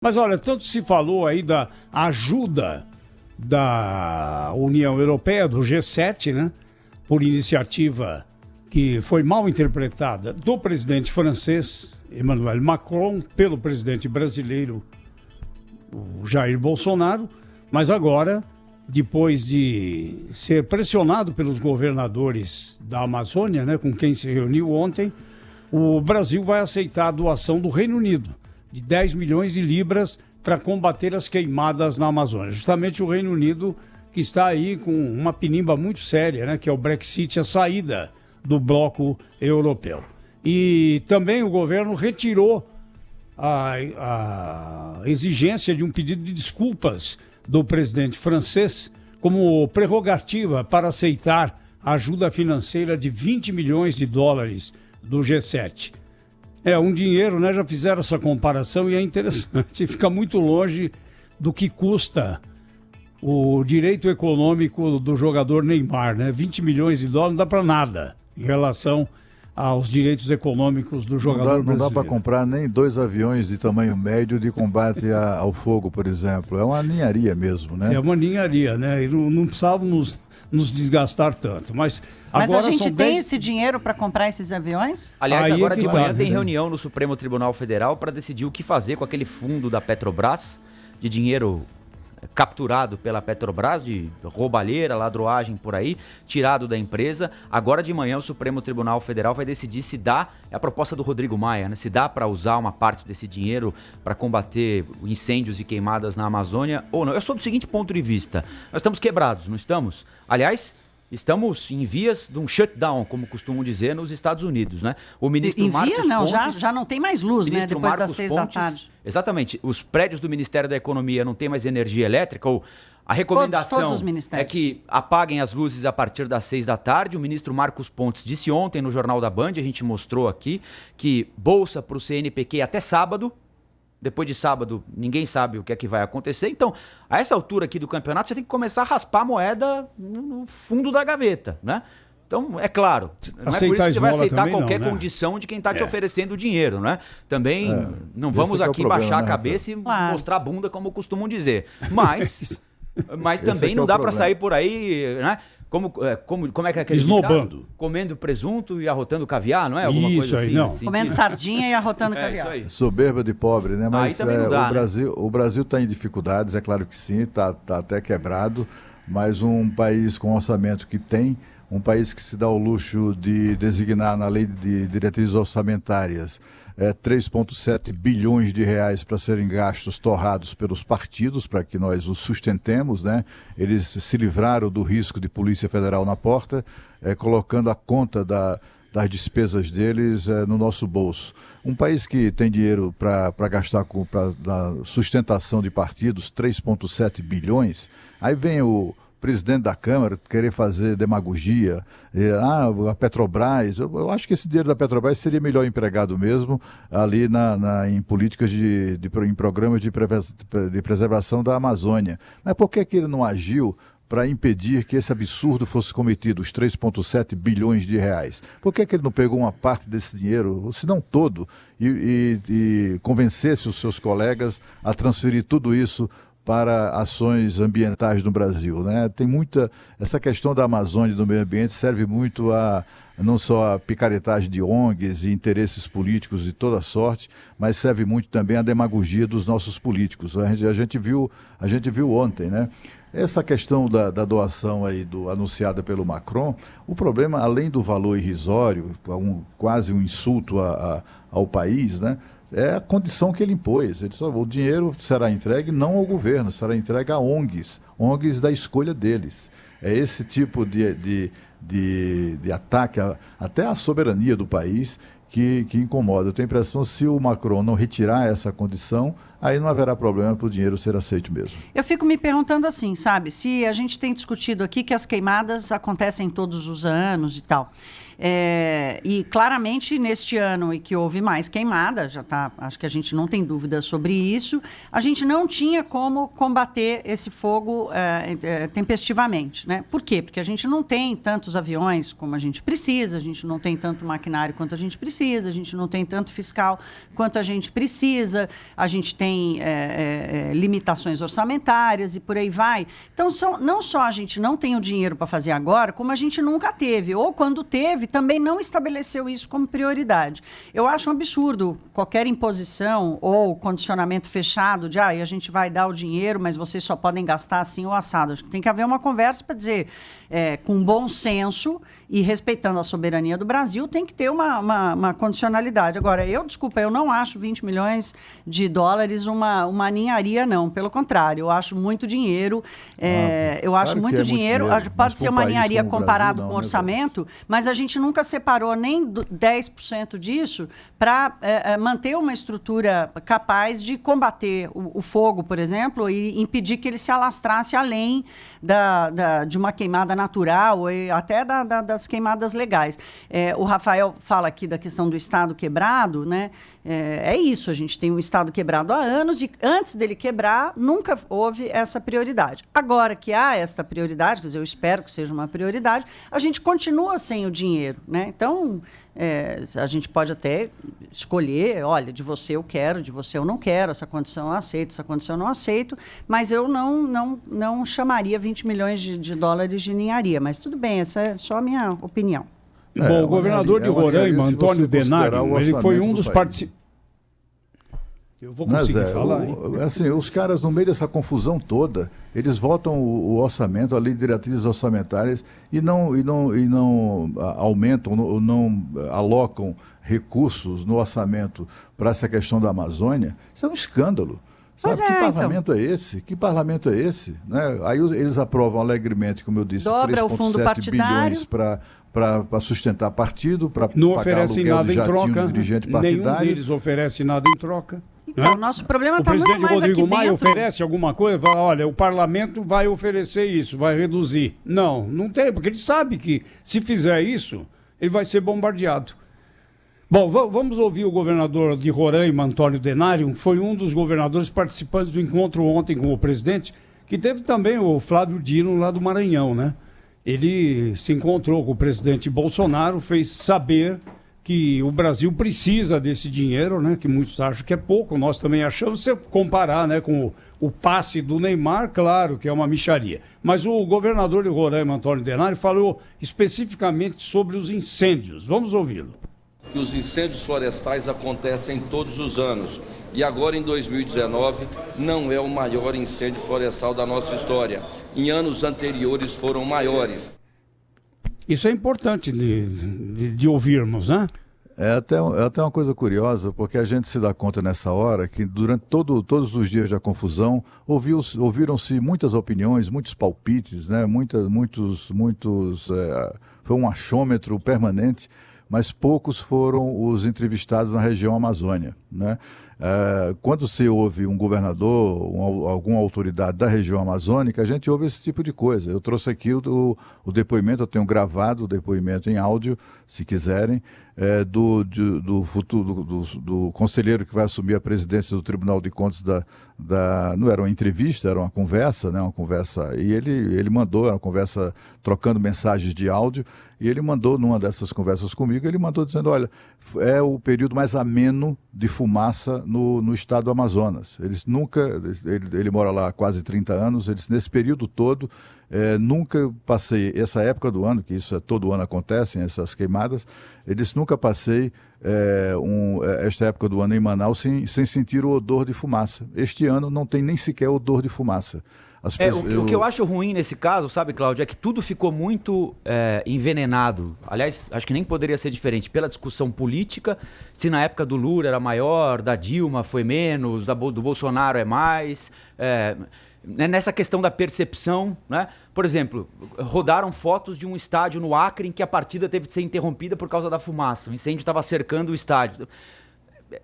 Mas olha, tanto se falou aí da ajuda da União Europeia, do G7, né? Por iniciativa que foi mal interpretada do presidente francês, Emmanuel Macron, pelo presidente brasileiro, o Jair Bolsonaro, mas agora, depois de ser pressionado pelos governadores da Amazônia, né, com quem se reuniu ontem, o Brasil vai aceitar a doação do Reino Unido de 10 milhões de libras para combater as queimadas na Amazônia. Justamente o Reino Unido que está aí com uma pinimba muito séria, né, que é o Brexit, a saída do bloco europeu. E também o governo retirou a exigência de um pedido de desculpas do presidente francês como prerrogativa para aceitar a ajuda financeira de 20 milhões de dólares do G7. É um dinheiro, né? Já fizeram essa comparação e é interessante. Fica muito longe do que custa o direito econômico do jogador Neymar, né? 20 milhões de dólares não dá para nada em relação aos direitos econômicos do jogador brasileiro. Não dá para comprar nem 2 aviões de tamanho médio de combate ao fogo, por exemplo. É uma ninharia mesmo, né? É uma ninharia, né? E não precisávamos nos desgastar tanto. Mas agora a gente tem esse dinheiro para comprar esses aviões? Aliás, Aí agora é que de manhã tá, tem né? reunião no Supremo Tribunal Federal para decidir o que fazer com aquele fundo da Petrobras, de dinheiro capturado pela Petrobras, de roubalheira, ladroagem por aí, tirado da empresa. Agora de manhã o Supremo Tribunal Federal vai decidir se dá, é a proposta do Rodrigo Maia, né? Se dá para usar uma parte desse dinheiro para combater incêndios e queimadas na Amazônia ou não. Eu sou do seguinte ponto de vista, nós estamos quebrados, não estamos? Aliás, estamos em vias de um shutdown, como costumam dizer nos Estados Unidos, né? O ministro Marcos Pontes, já não tem mais luz, né? Depois das 6 da tarde. Exatamente. Os prédios do Ministério da Economia não têm mais energia elétrica, ou a recomendação Todos os ministérios. é que apaguem as luzes a partir das 6 da tarde. O ministro Marcos Pontes disse ontem no Jornal da Band, a gente mostrou aqui, que bolsa para o CNPq até sábado. Depois de sábado, ninguém sabe o que é que vai acontecer. Então, a essa altura aqui do campeonato, você tem que começar a raspar a moeda no fundo da gaveta, né? Então, é claro, não é por isso que você vai aceitar qualquer condição de quem está te oferecendo dinheiro, né? Também não vamos aqui baixar a cabeça e mostrar a bunda, como costumam dizer. Mas também não dá para sair por aí, né? Como é que é aquele esnobando. Ditado? Comendo presunto e arrotando caviar, não é? Alguma Isso coisa aí, assim. não. Nesse Comendo sentido. sardinha e arrotando caviar. Isso aí. Soberba de pobre, né? Mas Aí também não dá, o Brasil está em dificuldades, é claro que sim, está até quebrado, mas um país com orçamento que tem, um país que se dá o luxo de designar na lei de diretrizes orçamentárias 3,7 bilhões de reais para serem gastos, torrados pelos partidos, para que nós os sustentemos, né? Eles se livraram do risco de Polícia Federal na porta, colocando a conta das despesas deles no nosso bolso. Um país que tem dinheiro para gastar na sustentação de partidos, 3,7 bilhões, aí vem o presidente da Câmara querer fazer demagogia, a Petrobras, eu acho que esse dinheiro da Petrobras seria melhor empregado mesmo ali em políticas em programas de preservação da Amazônia. Mas por que ele não agiu para impedir que esse absurdo fosse cometido, os 3,7 bilhões de reais? Por que ele não pegou uma parte desse dinheiro, se não todo, e convencesse os seus colegas a transferir tudo isso para ações ambientais no Brasil, né? Tem essa questão da Amazônia e do meio ambiente serve muito a não só a picaretagem de ONGs e interesses políticos de toda sorte, mas serve muito também a demagogia dos nossos políticos. A gente viu ontem, né? Essa questão da doação aí anunciada pelo Macron, o problema, além do valor irrisório, quase um insulto ao país, né? É a condição que ele impôs. Ele disse, o dinheiro será entregue não ao governo, será entregue a ONGs da escolha deles. É esse tipo de ataque até à soberania do país que incomoda. Eu tenho a impressão que se o Macron não retirar essa condição, aí não haverá problema para o dinheiro ser aceito mesmo. Eu fico me perguntando assim, sabe, se a gente tem discutido aqui que as queimadas acontecem todos os anos e tal. E claramente neste ano em que houve mais queimada, acho que a gente não tem dúvida sobre isso, a gente não tinha como combater esse fogo tempestivamente, né? Por quê? Porque a gente não tem tantos aviões como a gente precisa, a gente não tem tanto maquinário quanto a gente precisa, a gente não tem tanto fiscal quanto a gente precisa, a gente tem limitações orçamentárias e por aí vai. Então, não só a gente não tem o dinheiro para fazer agora, como a gente nunca teve, ou quando teve, também não estabeleceu isso como prioridade. Eu acho um absurdo qualquer imposição ou condicionamento fechado de a gente vai dar o dinheiro, mas vocês só podem gastar assim ou assado. Acho que tem que haver uma conversa para dizer, com bom senso e respeitando a soberania do Brasil, tem que ter uma condicionalidade. Agora, eu não acho 20 milhões de dólares uma ninharia, não. Pelo contrário, eu acho muito dinheiro. Eu acho claro muito dinheiro. Pode ser uma ninharia comparado com o orçamento, mas a gente nunca separou nem 10% disso para manter uma estrutura capaz de combater o fogo, por exemplo, e impedir que ele se alastrasse além de uma queimada natural e até das queimadas legais. O Rafael fala aqui da questão do Estado quebrado, né? É isso, a gente tem um Estado quebrado há anos e antes dele quebrar nunca houve essa prioridade. Agora que há essa prioridade, quer dizer, eu espero que seja uma prioridade, a gente continua sem o dinheiro, né? Então, a gente pode até escolher, olha, de você eu quero, de você eu não quero, essa condição eu aceito, essa condição eu não aceito, mas eu não chamaria 20 milhões de dólares de ninharia, mas tudo bem, essa é só a minha opinião. Bom, o governador de Roraima, Antônio Denário, ele foi um dos participantes. Eu vou conseguir falar, hein? Assim, os caras, no meio dessa confusão toda, eles votam o orçamento, a lei de diretrizes orçamentárias, e não aumentam, não alocam recursos no orçamento para essa questão da Amazônia. Isso é um escândalo. Sabe que parlamento é esse? Que parlamento é esse? Né? Aí eles aprovam alegremente, como eu disse, 3,7 bilhões para sustentar partido, para não pagar oferece aluguel nada de em jatinho troca, do dirigente partidário. Nenhum deles oferece nada em troca. Então, o nosso problema está muito mais aqui dentro. O presidente Rodrigo Maia oferece alguma coisa, fala, olha, o parlamento vai oferecer isso, vai reduzir. Não tem, porque ele sabe que se fizer isso, ele vai ser bombardeado. Bom, vamos ouvir o governador de Roraima, Antônio Denário, foi um dos governadores participantes do encontro ontem com o presidente, que teve também o Flávio Dino lá do Maranhão, né? Ele se encontrou com o presidente Bolsonaro, fez saber que o Brasil precisa desse dinheiro, né? Que muitos acham que é pouco, nós também achamos, se comparar, né, com o passe do Neymar, claro que é uma mixaria. Mas o governador de Roraima, Antônio Denário, falou especificamente sobre os incêndios. Vamos ouvi-lo. Que os incêndios florestais acontecem todos os anos e agora em 2019 não é o maior incêndio florestal da nossa história. Em anos anteriores foram maiores. Isso é importante de ouvirmos, né? É até uma coisa curiosa, porque a gente se dá conta nessa hora que durante todos os dias da confusão ouviram-se muitas opiniões, muitos palpites, né? Foi um achômetro permanente, mas poucos foram os entrevistados na região Amazônia, né? Quando se ouve um governador, alguma autoridade da região amazônica, a gente ouve esse tipo de coisa. Eu trouxe aqui o depoimento, eu tenho gravado o depoimento em áudio, se quiserem, do conselheiro que vai assumir a presidência do Tribunal de Contas não era uma entrevista, era uma conversa, né? Uma conversa, e ele mandou, era uma conversa trocando mensagens de áudio, e ele mandou, numa dessas conversas comigo, ele mandou dizendo, olha, é o período mais ameno de fumaça no estado do Amazonas. Ele mora lá há quase 30 anos, ele disse, nesse período todo, nunca passei, essa época do ano, que isso todo ano acontecem, essas queimadas, ele disse, nunca passei esta época do ano em Manaus sem sentir o odor de fumaça. Este ano não tem nem sequer odor de fumaça. O que eu acho ruim nesse caso, sabe, Cláudio, é que tudo ficou muito envenenado. Aliás, acho que nem poderia ser diferente pela discussão política, se na época do Lula era maior, da Dilma foi menos, do Bolsonaro é mais... Nessa questão da percepção, né? Por exemplo, rodaram fotos de um estádio no Acre em que a partida teve de ser interrompida por causa da fumaça. O incêndio estava cercando o estádio.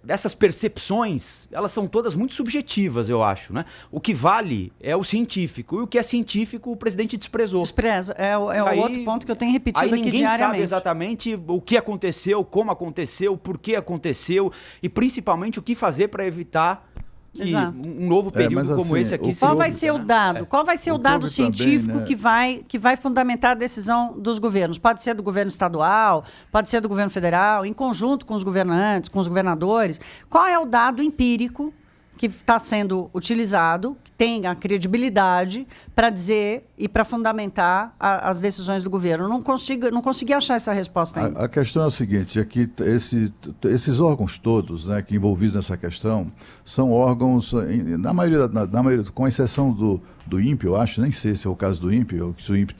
essas percepções, elas são todas muito subjetivas, eu acho, né? O que vale é o científico, e o que é científico o presidente desprezou. Despreza. É o Aí- outro ponto que eu tenho repetido Aí aqui ninguém diariamente. sabe exatamente o que aconteceu, como aconteceu, por que aconteceu e principalmente o que fazer para evitar que Exato. um novo período mas como assim, esse aqui o se Qual que vai repita, ser o né? dado? Qual vai ser o O que dado houve também, científico né? que vai fundamentar a decisão dos governos? Pode ser do governo estadual, pode ser do governo federal, em conjunto com os governantes, com os governadores. Qual é o dado empírico que está sendo utilizado, que tem a credibilidade para dizer e para fundamentar as decisões do governo? Não consegui achar essa resposta ainda. A questão é o seguinte, é que esses órgãos todos, né, que envolvidos nessa questão, são órgãos, na maioria, com exceção do INPE, eu acho, nem sei se é o caso do INPE, ou que o INPE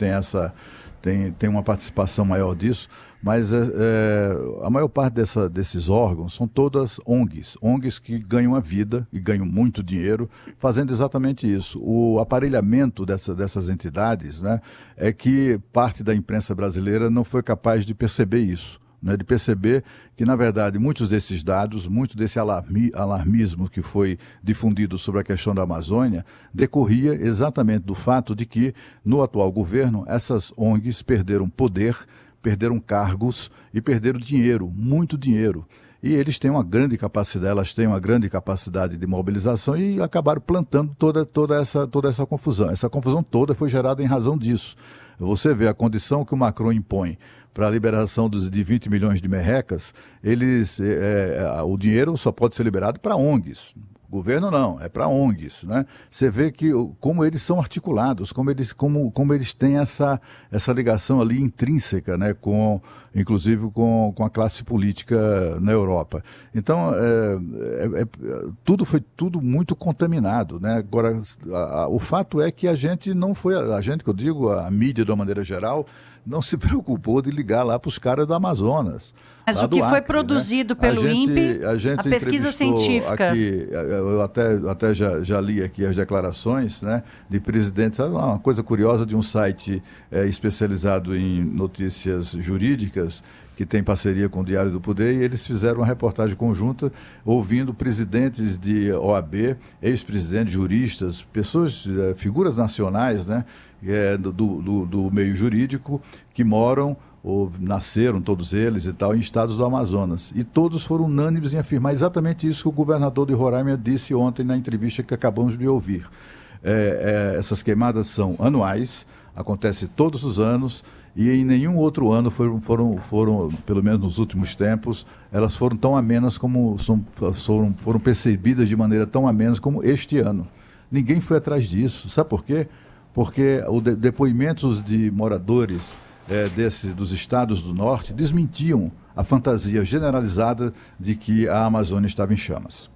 tem uma participação maior disso, mas a maior parte desses órgãos são todas ONGs que ganham a vida e ganham muito dinheiro fazendo exatamente isso. O aparelhamento dessas entidades, né, é que parte da imprensa brasileira não foi capaz de perceber isso. Né, de perceber que, na verdade, muitos desses dados, muito desse alarmismo que foi difundido sobre a questão da Amazônia, decorria exatamente do fato de que, no atual governo, essas ONGs perderam poder, perderam cargos e perderam dinheiro, muito dinheiro. E eles têm uma grande capacidade, elas têm uma grande capacidade de mobilização e acabaram plantando toda essa confusão. Essa confusão toda foi gerada em razão disso. Você vê a condição que o Macron impõe para a liberação de 20 milhões de merrecas, o dinheiro só pode ser liberado para ONGs. O governo não, é para ONGs, né? Você vê que como eles são articulados, como eles têm essa ligação ali intrínseca, né? Inclusive com a classe política na Europa. Então, foi tudo muito contaminado, né? Agora, o fato é que a gente, que eu digo, a mídia de uma maneira geral, não se preocupou de ligar lá para os caras do Amazonas. Mas o que foi produzido pelo INPE, a pesquisa científica... Aqui, eu até já li aqui as declarações, né, de presidentes. Uma coisa curiosa de um site especializado em notícias jurídicas, que tem parceria com o Diário do Poder, e eles fizeram uma reportagem conjunta ouvindo presidentes de OAB, ex-presidentes, juristas, pessoas, figuras nacionais, né, do meio jurídico, que moram ou nasceram, todos eles e tal, em estados do Amazonas. E todos foram unânimes em afirmar exatamente isso que o governador de Roraima disse ontem na entrevista que acabamos de ouvir. Essas queimadas são anuais, acontecem todos os anos, e em nenhum outro ano foram, pelo menos nos últimos tempos, elas foram tão amenas como foram percebidas de maneira tão amenas como este ano. Ninguém foi atrás disso. Sabe por quê? Porque depoimentos de moradores dos estados do norte desmentiam a fantasia generalizada de que a Amazônia estava em chamas.